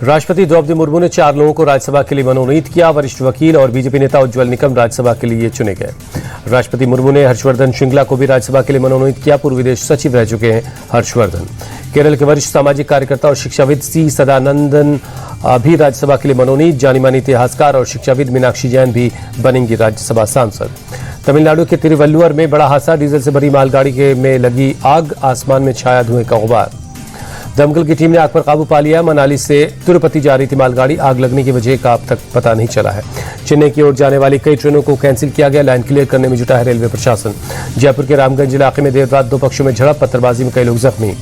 राष्ट्रपति द्रौपदी मुर्मू ने 4 लोगों को राज्यसभा के लिए मनोनीत किया। वरिष्ठ वकील और बीजेपी नेता उज्ज्वल निकम राज्यसभा के लिए चुने गए। राष्ट्रपति मुर्मू ने हर्षवर्धन श्रृंगला को भी राज्यसभा के लिए मनोनीत किया। पूर्व विदेश सचिव रह चुके हैं हर्षवर्धन। केरल के वरिष्ठ सामाजिक कार्यकर्ता और शिक्षाविद सी सदानंदन भी राज्यसभा के लिए मनोनीत। जानी मानी इतिहासकार और शिक्षाविद मीनाक्षी जैन भी बनेंगी राज्यसभा सांसद। तमिलनाडु के तिरुवल्लुवर में बड़ा हादसा, डीजल से भरी मालगाड़ी में लगी आग, आसमान में छाया धुएं का गुबार। दमकल की टीम ने आग पर काबू पा लिया। मनाली से तिरुपति जा रही थी मालगाड़ी, आग लगने की वजह का अब तक पता नहीं चला है। चेन्नई की ओर जाने वाली कई ट्रेनों को कैंसिल किया गया। लाइन क्लियर करने में जुटा है रेलवे प्रशासन। जयपुर के रामगंज इलाके में देर रात 2 पक्षों में झड़प, पत्थरबाजी में कई लोग जख्मी।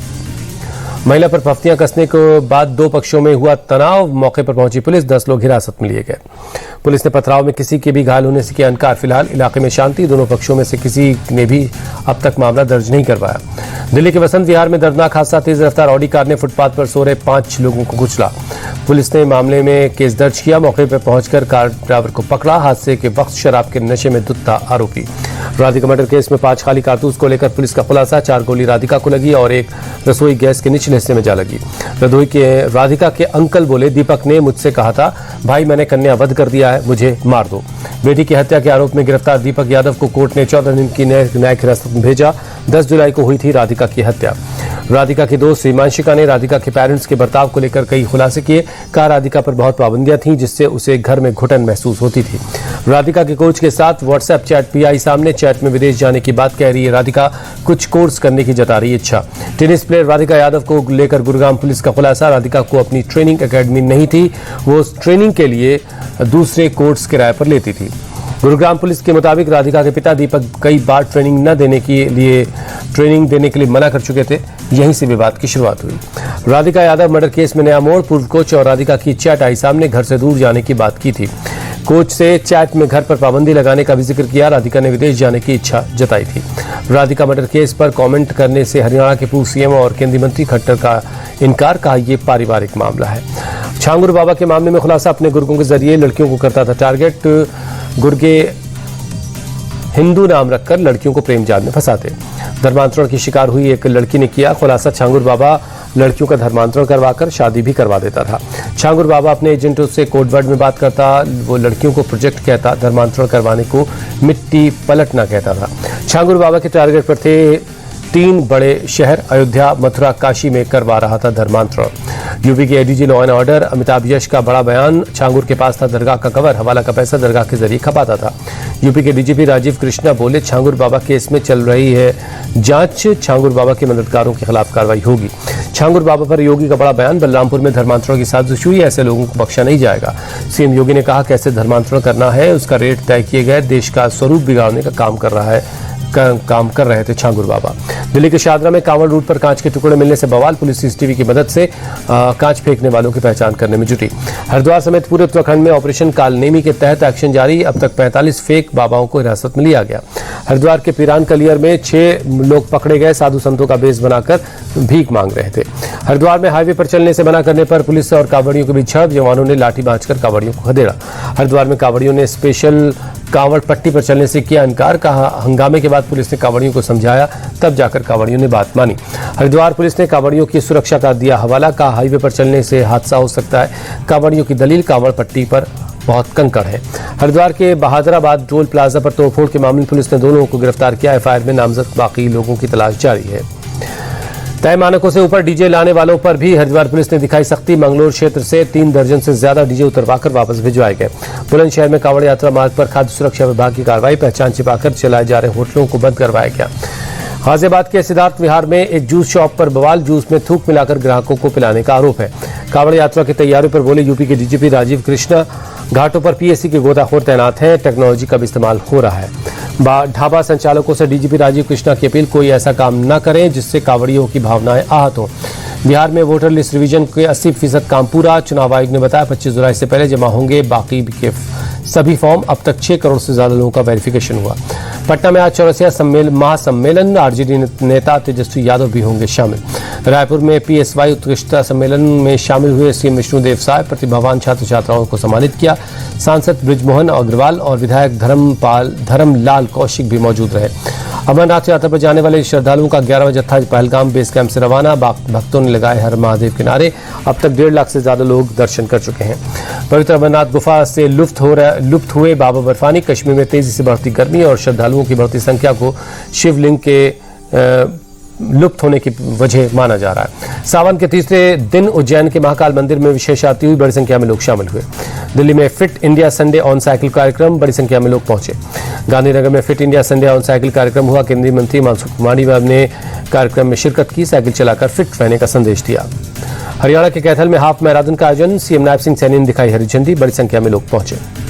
महिला पर पफ्तियां कसने के बाद 2 पक्षों में हुआ तनाव, मौके पर पहुंची पुलिस, 10 लोग हिरासत में लिए गए। पुलिस ने पथराव में किसी के भी घायल होने से किया इनकार। फिलहाल इलाके में शांति, दोनों पक्षों में से किसी ने भी अब तक मामला दर्ज नहीं करवाया। दिल्ली के वसंत विहार में दर्दनाक हादसा, तेज रफ्तार ऑडी कार ने फुटपाथ पर सो रहे 5 लोगों को कुचला। पुलिस ने मामले में केस दर्ज किया। मौके पर पहुंचकर कार ड्राइवर को पकड़ा। हादसे के वक्त शराब के नशे में धुत था आरोपी। राधिका मर्डर केस में 5 खाली कारतूस को लेकर पुलिस का खुलासा। 4 गोली राधिका को लगी और 1 रसोई गैस के निचले हिस्से में जा लगी। रधोई के राधिका के अंकल बोले, दीपक ने मुझसे कहा था भाई मैंने कन्या वध कर दिया है, मुझे मार दो। बेटी की हत्या के आरोप में गिरफ्तार दीपक यादव को कोर्ट ने 14 दिन की न्यायिक हिरासत में भेजा। 10 जुलाई को हुई थी राधिका की हत्या। राधिका की दोस्त हिमांशिका ने राधिका के पेरेंट्स के बर्ताव को लेकर कई खुलासे किए। कहा राधिका पर बहुत पाबंदियां थीं जिससे उसे घर में घुटन महसूस होती थी। राधिका के कोच के साथ व्हाट्सएप चैट भी आई सामने। चैट में विदेश जाने की बात कह रही है राधिका, कुछ कोर्स करने की जता रही इच्छा। टेनिस प्लेयर राधिका यादव को लेकर गुरुग्राम पुलिस का खुलासा। राधिका को अपनी ट्रेनिंग एकेडमी नहीं थी, वो ट्रेनिंग के लिए दूसरे कोर्स किराए पर लेती थी। गुरुग्राम पुलिस के मुताबिक राधिका के पिता दीपक कई बार ट्रेनिंग देने के लिए मना कर चुके थे। यहीं से विवाद की शुरुआत हुई। राधिका यादव मर्डर केस में नया मोड़, पूर्व कोच और राधिका की चैट आई सामने। घर से दूर जाने की बात की थी। कोच से चैट में घर पर पाबंदी लगाने का भी जिक्र किया। राधिका ने विदेश जाने की इच्छा जताई थी। राधिका मर्डर केस पर कमेंट करने से हरियाणा के पूर्व सीएम और केंद्रीय मंत्री खट्टर का इनकार, कहा यह पारिवारिक मामला है। छांगुर बाबा के मामले में खुलासा, अपने गुर्गों के जरिए लड़कियों को करता था टारगेट। गुर्गे हिंदू नाम रखकर लड़कियों को प्रेम जाल में फंसाते। धर्मांतरण की शिकार हुई एक लड़की ने किया खुलासा। छांगुर बाबा लड़कियों का धर्मांतरण करवाकर शादी भी करवा देता था। छांगुर बाबा अपने एजेंटों से कोडवर्ड में बात करता। वो लड़कियों को प्रोजेक्ट कहता, धर्मांतरण करवाने को मिट्टी पलटना कहता था। छांगुर बाबा के टारगेट पर थे 3 बड़े शहर, अयोध्या, मथुरा, काशी में करवा रहा था धर्मांतरण। यूपी के ADG law and order Amitabh Yash का बड़ा बयान। छांगुर के पास था दरगाह का कवर, हवाला का पैसा दरगाह के जरिए खपाता था। यूपी के डीजीपी राजीव कृष्णा बोले, छांगुर बाबा केस में चल रही है जांच, छांगुर बाबा के मददगारों के खिलाफ कार्रवाई होगी। छांगुर बाबा पर योगी का बड़ा बयान। बलरामपुर में धर्मांतरण की साजिश हुई, ऐसे लोगों को बख्शा नहीं जाएगा। सीएम योगी ने कहा कैसे धर्मांतरण करना है उसका रेट तय किए गए। देश का स्वरूप बिगाड़ने का काम कर रहे थे छांगुर बाबा। दिल्ली के शादरा में कांवड़ रूट पर कांच के टुकड़े मिलने से बवाल। पुलिस सीसीटीवी की मदद से कांच फेंकने वालों की पहचान करने में जुटी। हरिद्वार समेत पूरे उत्तराखंड में ऑपरेशन कालनेमी के तहत एक्शन जारी। अब तक 45 फेक बाबाओं को हिरासत में लिया गया। हरिद्वार के पिरान कलियर में 6 लोग पकड़े गए, साधु संतों का बेस बनाकर भीख मांग रहे थे। हरिद्वार में हाईवे पर चलने से मना करने पर पुलिस और कांवड़ियों के बीच झड़प, जवानों ने लाठी भांजकर कांवड़ियों को खदेड़ा। हरिद्वार में कांवड़ियों ने स्पेशल कांवड़ पट्टी पर चलने से किया इनकार। कहा हंगामे के बाद पुलिस ने कांवड़ियों को समझाया, तब जाकर कांवड़ियों ने बात मानी। हरिद्वार पुलिस ने कांवड़ियों की सुरक्षा का दिया हवाला। कहा हाईवे पर चलने से हादसा हो सकता है। कांवड़ियों की दलील, कांवड़ पट्टी पर बहुत कंकड़ है। हरिद्वार के बहादुराबाद टोल प्लाजा पर तोड़फोड़ के मामले में पुलिस ने 2 लोगों को गिरफ्तार किया। एफआईआर में नामजद बाकी लोगों की तलाश जारी है। तय मानकों से ऊपर डीजे लाने वालों पर भी हरिद्वार पुलिस ने दिखाई सख्ती। मंगलोर क्षेत्र से 3 दर्जन से ज्यादा डीजे उतरवाकर वापस भिजवाए गए। बुलंदशहर में कांवड़ यात्रा मार्ग पर खाद्य सुरक्षा विभाग की कार्रवाई। पहचान छिपाकर चलाए जा रहे होटलों को बंद करवाया गया। गाजियाबाद के सिद्धार्थ विहार में एक जूस शॉप पर बवाल, जूस में थूक मिलाकर ग्राहकों को पिलाने का आरोप है। कांवड़ यात्रा की तैयारियों पर बोले यूपी के डीजीपी राजीव कृष्णा। घाटों पर पीएससी के गोताखोर तैनात हैं, टेक्नोलॉजी का भी इस्तेमाल हो रहा है। ढाबा संचालकों से डीजीपी राजीव कृष्णा की अपील, कोई ऐसा काम न करें जिससे कांवड़ियों की भावनाएं आहत हों। बिहार में वोटर लिस्ट रिवीजन के 80% काम पूरा। चुनाव आयोग ने बताया 25 जुलाई से पहले जमा होंगे बाकी के सभी फॉर्म। अब तक 6 करोड़ से ज्यादा लोगों का वेरिफिकेशन हुआ। पटना में आज 84वां महासम्मेलन, आरजेडी नेता तेजस्वी यादव भी होंगे शामिल। रायपुर में पीएसवाई उत्कृष्टता सम्मेलन में शामिल हुए सीएम विष्णुदेव साय प्रतिभावान छात्र छात्राओं को सम्मानित किया। सांसद बृजमोहन अग्रवाल और विधायक धर्मलाल कौशिक भी मौजूद रहे। अमरनाथ यात्रा पर जाने वाले श्रद्धालुओं का 11वां जत्था पहलगाम बेस कैंप से रवाना। भक्तों ने लगाए हर महादेव के नारे। अब तक 1.5 लाख से ज्यादा लोग दर्शन कर चुके हैं। पवित्र अमरनाथ गुफा से लुप्त हुए बाबा बर्फानी। कश्मीर में तेजी से बढ़ती गर्मी और श्रद्धालुओं की बढ़ती संख्या को शिवलिंग के लुप्त होने की वजह माना जा रहा है। सावन के तीसरे दिन उज्जैन के महाकाल मंदिर में विशेष आरती हुई। बड़ी संख्या में लोग शामिल हुए। दिल्ली में fit India Sunday on cycle कार्यक्रम। बड़ी संख्या में लोग पहुंचे। गांधीनगर में fit India Sunday on cycle कार्यक्रम हुआ। केंद्रीय मंत्री मनसुख मांडविया ने कार्यक्रम में शिरकत की। साइकिल चलाकर फिट रहने का संदेश दिया। हरियाणा के कैथल में हाफ मैराथन का आयोजन। सीएम नायब सिंह सैनी ने दिखाई हरी झंडी। बड़ी संख्या में लोग पहुंचे।